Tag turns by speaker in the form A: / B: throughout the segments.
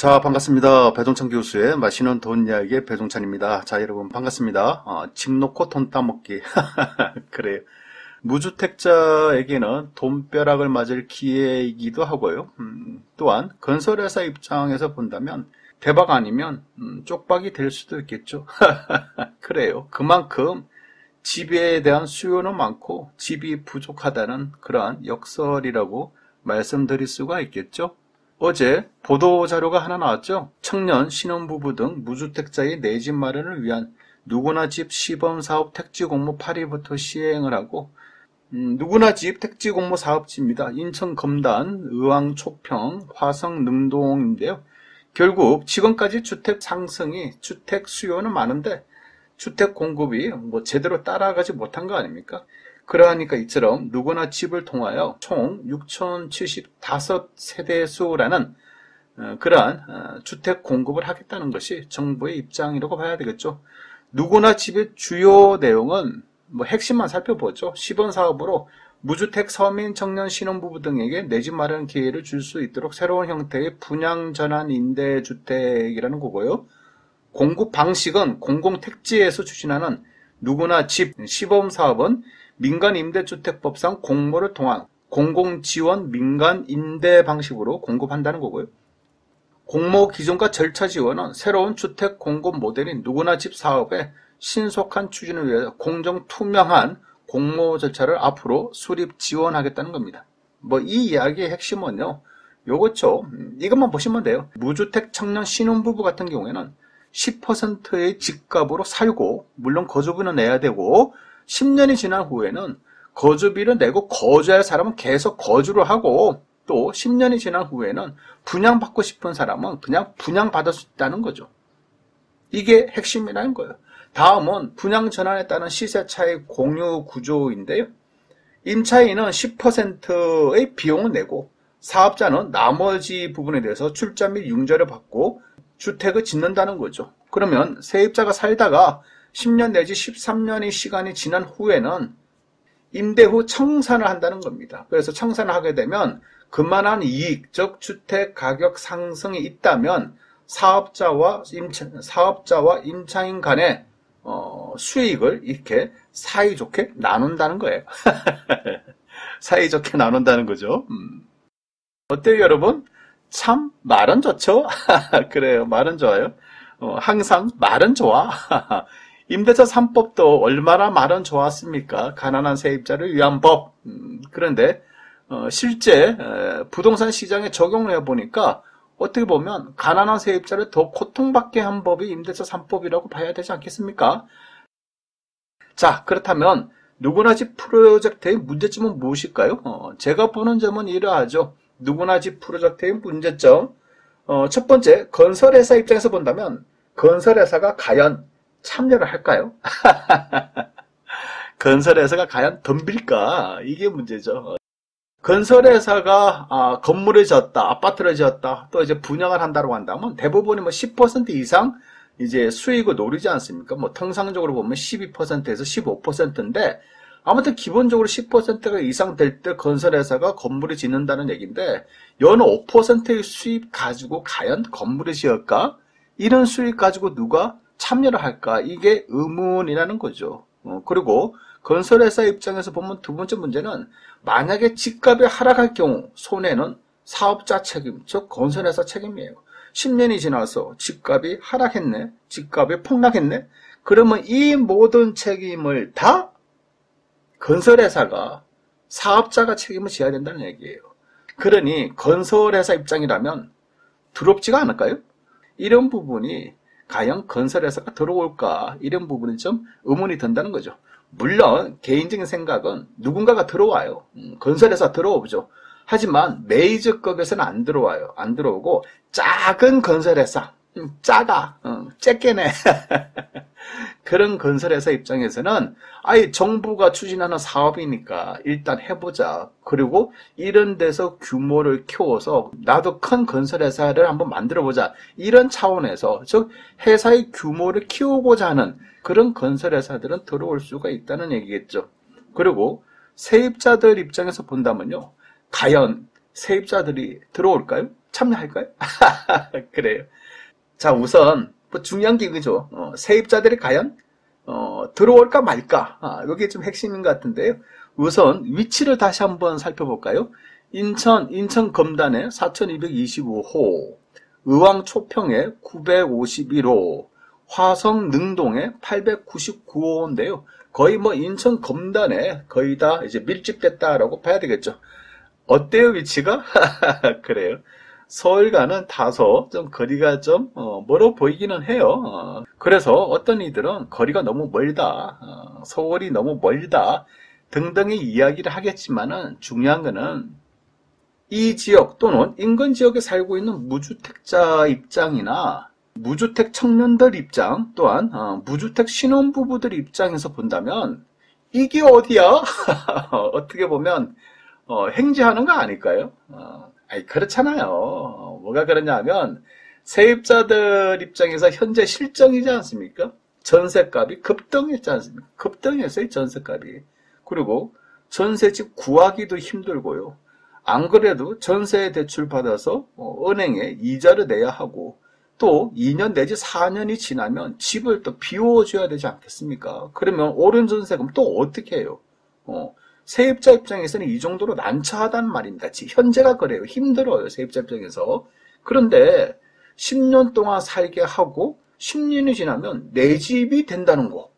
A: 자, 반갑습니다. 배종찬 교수의 맛있는 돈 이야기의 배종찬입니다. 자, 여러분 반갑습니다. 집 놓고 돈 따먹기. 그래요. 무주택자에게는 돈벼락을 맞을 기회이기도 하고요. 또한 건설회사 입장에서 본다면 대박 아니면 쪽박이 될 수도 있겠죠. 그래요. 그만큼 집에 대한 수요는 많고 집이 부족하다는 그러한 역설이라고 말씀드릴 수가 있겠죠. 어제 보도자료가 하나 나왔죠. 청년, 신혼부부 등 무주택자의 내 집 마련을 위한 누구나 집 시범사업 택지공모 8위부터 시행을 하고 누구나 집 택지공모 사업지입니다. 인천 검단, 의왕 초평, 화성 능동인데요. 결국 지금까지 주택 상승이 주택 수요는 많은데 주택 공급이 제대로 따라가지 못한 거 아닙니까? 그러하니까 이처럼 누구나 집을 통하여 총 6,075세대수라는 그러한 주택 공급을 하겠다는 것이 정부의 입장이라고 봐야 되겠죠. 누구나 집의 주요 내용은 핵심만 살펴보죠. 시범사업으로 무주택 서민 청년 신혼부부 등에게 내 집 마련 기회를 줄 수 있도록 새로운 형태의 분양전환 임대주택이라는 거고요. 공급 방식은 공공택지에서 추진하는 누구나 집 시범사업은 민간임대주택법상 공모를 통한 공공지원 민간임대 방식으로 공급한다는 거고요. 공모 기준과 절차 지원은 새로운 주택 공급 모델인 누구나 집 사업의 신속한 추진을 위해서 공정 투명한 공모 절차를 앞으로 수립 지원하겠다는 겁니다. 이 이야기의 핵심은요, 요거죠. 이것만 보시면 돼요. 무주택 청년 신혼부부 같은 경우에는 10%의 집값으로 살고, 물론 거주비는 내야 되고, 10년이 지난 후에는 거주비를 내고 거주할 사람은 계속 거주를 하고, 또 10년이 지난 후에는 분양받고 싶은 사람은 그냥 분양받을 수 있다는 거죠. 이게 핵심이라는 거예요. 다음은 분양 전환에 따른 시세 차익 공유 구조인데요. 임차인은 10%의 비용을 내고 사업자는 나머지 부분에 대해서 출자 및 융자를 받고 주택을 짓는다는 거죠. 그러면 세입자가 살다가 10년 내지 13년의 시간이 지난 후에는 임대 후 청산을 한다는 겁니다. 그래서 청산을 하게 되면 그만한 이익, 즉 주택 가격 상승이 있다면 사업자와 임차인 간의 수익을 이렇게 사이좋게 나눈다는 거예요. 사이좋게 나눈다는 거죠. 어때요, 여러분? 참 말은 좋죠? 그래요, 말은 좋아요. 항상 말은 좋아. 임대차 3법도 얼마나 말은 좋았습니까? 가난한 세입자를 위한 법. 그런데 실제 부동산 시장에 적용을 해보니까 어떻게 보면 가난한 세입자를 더 고통받게 한 법이 임대차 3법이라고 봐야 되지 않겠습니까? 자, 그렇다면 누구나 집 프로젝트의 문제점은 무엇일까요? 제가 보는 점은 이러하죠. 누구나 집 프로젝트의 문제점. 첫 번째, 건설회사 입장에서 본다면 건설회사가 과연 참여를 할까요? 건설회사가 과연 덤빌까? 이게 문제죠. 건설회사가 건물을 지었다, 아파트를 지었다, 또 이제 분양을 한다고 한다면 대부분이 10% 이상 이제 수익을 노리지 않습니까? 통상적으로 보면 12%에서 15%인데 아무튼 기본적으로 10%가 이상 될 때 건설회사가 건물을 짓는다는 얘기인데 여는 5%의 수입 가지고 과연 건물을 지을까? 이런 수익 가지고 누가 참여를 할까? 이게 의문이라는 거죠. 그리고 건설회사 입장에서 보면 두 번째 문제는 만약에 집값이 하락할 경우 손해는 사업자 책임, 즉 건설회사 책임이에요. 10년이 지나서 집값이 하락했네, 집값이 폭락했네, 그러면 이 모든 책임을 다 건설회사가, 사업자가 책임을 져야 된다는 얘기예요. 그러니 건설회사 입장이라면 두렵지가 않을까요? 이런 부분이 과연 건설회사가 들어올까, 이런 부분이 좀 의문이 든다는 거죠. 물론 개인적인 생각은 누군가가 들어와요. 건설회사 들어오죠. 하지만 메이저급에서는 안 들어와요. 안 들어오고 작은 건설회사, 작아, 쬐깨네. 그런 건설회사 입장에서는 아예 정부가 추진하는 사업이니까 일단 해보자. 그리고 이런 데서 규모를 키워서 나도 큰 건설회사를 한번 만들어보자. 이런 차원에서, 즉 회사의 규모를 키우고자 하는 그런 건설회사들은 들어올 수가 있다는 얘기겠죠. 그리고 세입자들 입장에서 본다면요, 과연 세입자들이 들어올까요? 참여할까요? 그래요. 자, 우선 뭐 중요한 게 이거죠. 세입자들이 과연 들어올까 말까? 이게 좀 핵심인 것 같은데요. 우선 위치를 다시 한번 살펴볼까요? 인천 검단에 4225호, 의왕 초평에 951호, 화성 능동에 899호인데요. 거의 뭐 인천 검단에 거의 다 이제 밀집됐다라고 봐야 되겠죠. 어때요, 위치가? 그래요. 서울과는 다소 좀 거리가 좀 멀어 보이기는 해요. 그래서 어떤 이들은 거리가 너무 멀다, 서울이 너무 멀다 등등의 이야기를 하겠지만은 중요한 거는 이 지역 또는 인근 지역에 살고 있는 무주택자 입장이나 무주택 청년들 입장 또한 무주택 신혼부부들 입장에서 본다면 이게 어디야? 어떻게 보면 행지하는 거 아닐까요? 아니, 그렇잖아요. 뭐가 그러냐면 세입자들 입장에서 현재 실정이지 않습니까? 전세값이 급등했지 않습니까? 급등했어요, 전세값이. 그리고 전세집 구하기도 힘들고요. 안 그래도 전세 대출 받아서 은행에 이자를 내야 하고 또 2년 내지 4년이 지나면 집을 또 비워줘야 되지 않겠습니까? 그러면 오른 전세금 또 어떻게 해요? 세입자 입장에서는 이 정도로 난처하단 말입니다. 현재가 그래요. 힘들어요, 세입자 입장에서. 그런데 10년 동안 살게 하고 10년이 지나면 내 집이 된다는 거.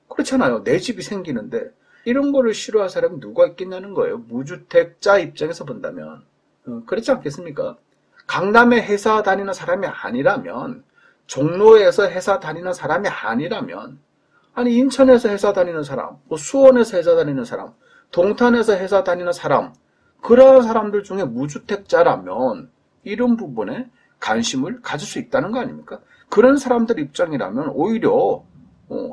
A: 그렇잖아요. 내 집이 생기는데 이런 거를 싫어할 사람이 누가 있겠냐는 거예요. 무주택자 입장에서 본다면. 그렇지 않겠습니까? 강남에 회사 다니는 사람이 아니라면, 종로에서 회사 다니는 사람이 아니라면, 아니 인천에서 회사 다니는 사람, 뭐 수원에서 회사 다니는 사람, 동탄에서 회사 다니는 사람, 그러한 사람들 중에 무주택자라면 이런 부분에 관심을 가질 수 있다는 거 아닙니까? 그런 사람들 입장이라면 오히려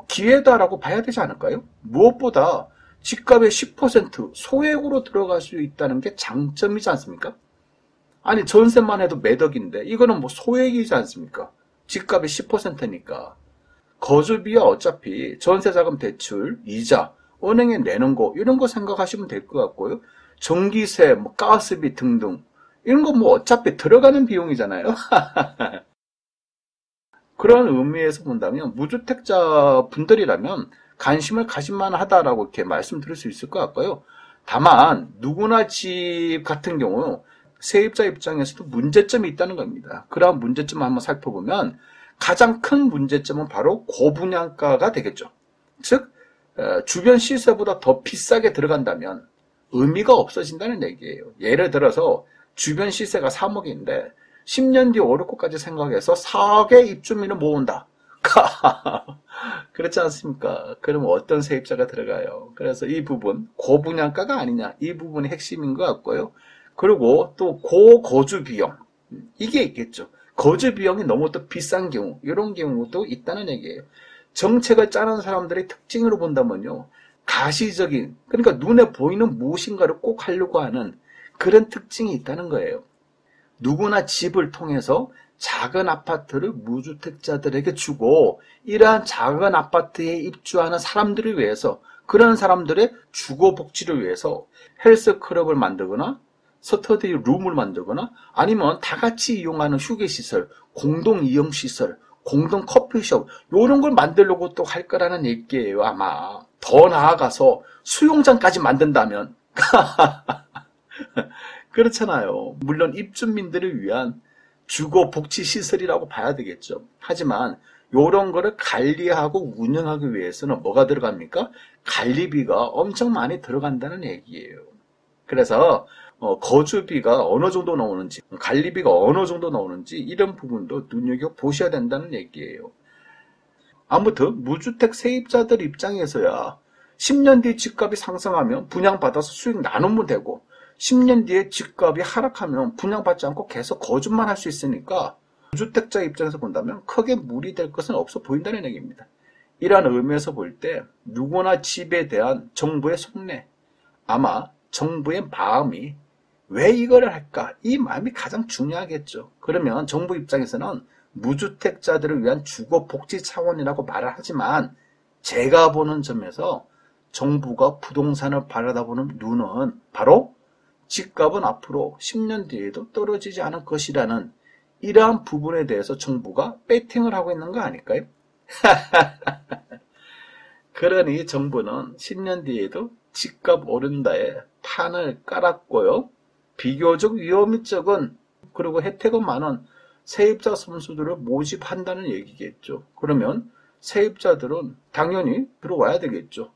A: 기회다라고 봐야 되지 않을까요? 무엇보다 집값의 10% 소액으로 들어갈 수 있다는 게 장점이지 않습니까? 아니 전세만 해도 몇 억인데 이거는 뭐 소액이지 않습니까? 집값의 10%니까. 거주비야 어차피 전세자금 대출, 이자, 은행에 내는 거 이런 거 생각하시면 될 것 같고요. 전기세, 뭐 가스비 등등 이런 거 뭐 어차피 들어가는 비용이잖아요. 그런 의미에서 본다면 무주택자 분들이라면 관심을 가질만 하다라고 이렇게 말씀드릴 수 있을 것 같고요. 다만 누구나 집 같은 경우 세입자 입장에서도 문제점이 있다는 겁니다. 그러한 문제점을 한번 살펴보면 가장 큰 문제점은 바로 고분양가가 되겠죠. 즉 주변 시세보다 더 비싸게 들어간다면 의미가 없어진다는 얘기예요. 예를 들어서 주변 시세가 3억인데 10년 뒤 오를 것까지 생각해서 4억의 입주민을 모은다. 그렇지 않습니까? 그러면 어떤 세입자가 들어가요? 그래서 이 부분 고분양가가 아니냐, 이 부분이 핵심인 것 같고요. 그리고 또 고거주 비용, 이게 있겠죠. 거주 비용이 너무 또 비싼 경우, 이런 경우도 있다는 얘기예요. 정책을 짜는 사람들의 특징으로 본다면요, 가시적인, 그러니까 눈에 보이는 무엇인가를 꼭 하려고 하는 그런 특징이 있다는 거예요. 누구나 집을 통해서 작은 아파트를 무주택자들에게 주고 이러한 작은 아파트에 입주하는 사람들을 위해서, 그런 사람들의 주거복지를 위해서 헬스클럽을 만들거나 스터디 룸을 만들거나 아니면 다 같이 이용하는 휴게시설, 공동 이용시설, 공동 커피숍 이런 걸 만들려고 또 할 거라는 얘기예요. 아마 더 나아가서 수영장까지 만든다면 그렇잖아요. 물론 입주민들을 위한 주거복지시설이라고 봐야 되겠죠. 하지만 이런 거를 관리하고 운영하기 위해서는 뭐가 들어갑니까? 관리비가 엄청 많이 들어간다는 얘기예요. 그래서 거주비가 어느 정도 나오는지, 관리비가 어느 정도 나오는지 이런 부분도 눈여겨보셔야 된다는 얘기예요. 아무튼 무주택 세입자들 입장에서야 10년 뒤 집값이 상승하면 분양받아서 수익 나누면 되고 10년 뒤에 집값이 하락하면 분양받지 않고 계속 거주만 할 수 있으니까 무주택자 입장에서 본다면 크게 무리될 것은 없어 보인다는 얘기입니다. 이러한 의미에서 볼 때 누구나 집에 대한 정부의 속내, 아마 정부의 마음이 왜 이거를 할까? 이 마음이 가장 중요하겠죠. 그러면 정부 입장에서는 무주택자들을 위한 주거복지 차원이라고 말을 하지만 제가 보는 점에서 정부가 부동산을 바라다보는 눈은 바로 집값은 앞으로 10년 뒤에도 떨어지지 않을 것이라는 이러한 부분에 대해서 정부가 배팅을 하고 있는 거 아닐까요? 그러니 정부는 10년 뒤에도 집값 오른다에 판을 깔았고요. 비교적 위험이 적은 그리고 혜택은 많은 세입자 선수들을 모집한다는 얘기겠죠. 그러면 세입자들은 당연히 들어와야 되겠죠.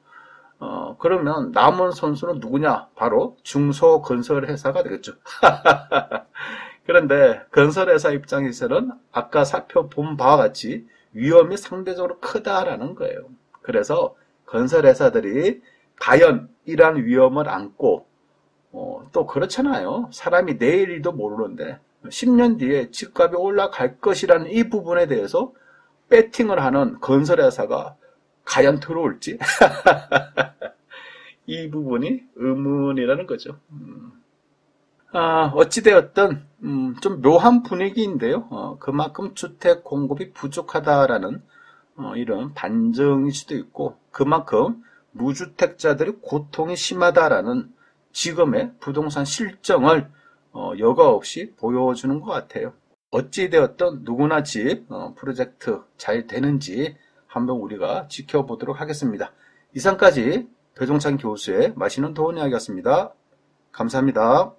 A: 그러면 남은 선수는 누구냐? 바로 중소건설회사가 되겠죠. 그런데 건설회사 입장에서는 아까 살펴본 바와 같이 위험이 상대적으로 크다라는 거예요. 그래서 건설회사들이 과연 이러한 위험을 안고 또 그렇잖아요. 사람이 내일도 모르는데 10년 뒤에 집값이 올라갈 것이라는 이 부분에 대해서 배팅을 하는 건설회사가 과연 들어올지 이 부분이 의문이라는 거죠. 어찌되었든 좀 묘한 분위기인데요. 그만큼 주택 공급이 부족하다라는 이런 반증일 수도 있고 그만큼 무주택자들의 고통이 심하다라는 지금의 부동산 실정을 여과 없이 보여주는 것 같아요. 어찌되었든 누구나 집 프로젝트 잘 되는지 한번 우리가 지켜보도록 하겠습니다. 이상까지 배종찬 교수의 맛있는 도움 이야기였습니다. 감사합니다.